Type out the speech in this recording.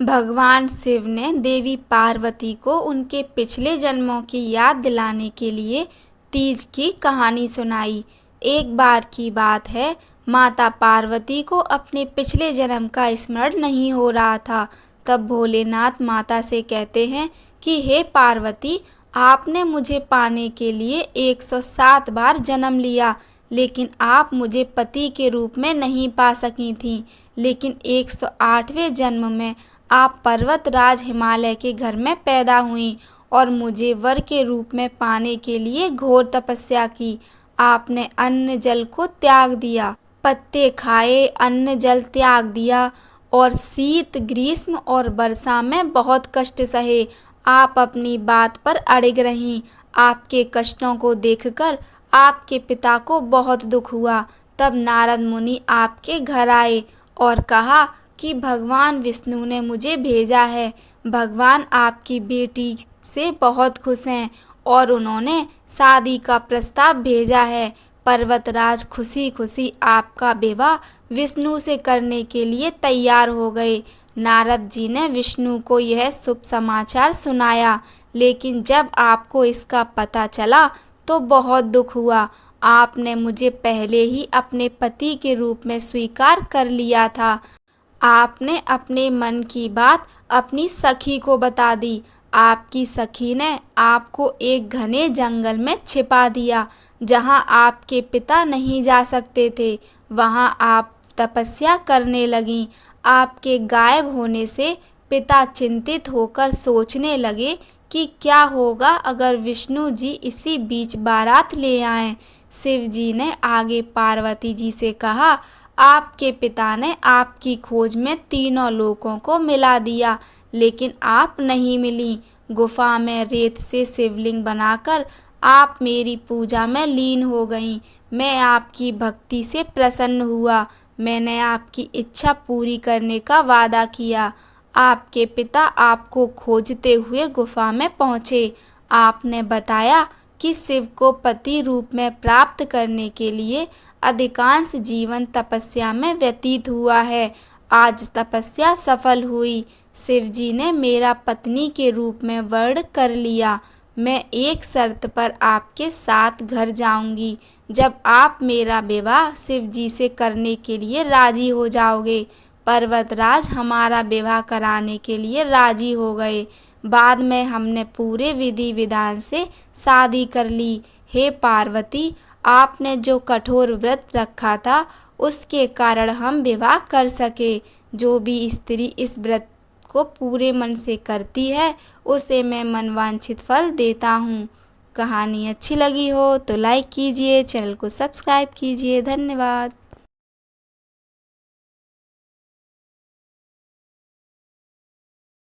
भगवान शिव ने देवी पार्वती को उनके पिछले जन्मों की याद दिलाने के लिए तीज की कहानी सुनाई। एक बार की बात है, माता पार्वती को अपने पिछले जन्म का स्मरण नहीं हो रहा था। तब भोलेनाथ माता से कहते हैं कि हे पार्वती, आपने मुझे पाने के लिए 107 बार जन्म लिया, लेकिन आप मुझे पति के रूप में नहीं पा सकी थीं। लेकिन 108वें जन्म में आप पर्वतराज हिमालय के घर में पैदा हुईं और मुझे वर के रूप में पाने के लिए घोर तपस्या की। आपने अन्न जल को त्याग दिया, पत्ते खाए, अन्न जल त्याग दिया और शीत, ग्रीष्म और वर्षा में बहुत कष्ट सहे। आप अपनी बात पर अड़िग रहीं। आपके कष्टों को देखकर आपके पिता को बहुत दुख हुआ। तब नारद मुनि आपके घर आए और कहा कि भगवान विष्णु ने मुझे भेजा है। भगवान आपकी बेटी से बहुत खुश हैं और उन्होंने शादी का प्रस्ताव भेजा है। पर्वतराज खुशी खुशी आपका विवाह विष्णु से करने के लिए तैयार हो गए। नारद जी ने विष्णु को यह शुभ समाचार सुनाया, लेकिन जब आपको इसका पता चला तो बहुत दुख हुआ। आपने मुझे पहले ही अपने पति के रूप में स्वीकार कर लिया था। आपने अपने मन की बात अपनी सखी को बता दी। आपकी सखी ने आपको एक घने जंगल में छिपा दिया, जहां आपके पिता नहीं जा सकते थे। वहां आप तपस्या करने लगीं। आपके गायब होने से पिता चिंतित होकर सोचने लगे कि क्या होगा अगर विष्णु जी इसी बीच बारात ले आएं। शिव जी ने आगे पार्वती जी से कहा, आपके पिता ने आपकी खोज में तीनों लोकों को मिला दिया, लेकिन आप नहीं मिली। गुफा में रेत से शिवलिंग बनाकर आप मेरी पूजा में लीन हो गईं। मैं आपकी भक्ति से प्रसन्न हुआ। मैंने आपकी इच्छा पूरी करने का वादा किया। आपके पिता आपको खोजते हुए गुफा में पहुँचे। आपने बताया कि शिव को पति रूप में प्राप्त करने के लिए अधिकांश जीवन तपस्या में व्यतीत हुआ है। आज तपस्या सफल हुई। शिव जी ने मेरा पत्नी के रूप में वर्ण कर लिया। मैं एक शर्त पर आपके साथ घर जाऊंगी, जब आप मेरा विवाह शिव जी से करने के लिए राजी हो जाओगे। पर्वतराज हमारा विवाह कराने के लिए राजी हो गए। बाद में हमने पूरे विधि विधान से शादी कर ली। हे पार्वती, आपने जो कठोर व्रत रखा था, उसके कारण हम विवाह कर सके। जो भी स्त्री इस व्रत को पूरे मन से करती है, उसे मैं मनवांछित फल देता हूँ। कहानी अच्छी लगी हो तो लाइक कीजिए, चैनल को सब्सक्राइब कीजिए। धन्यवाद।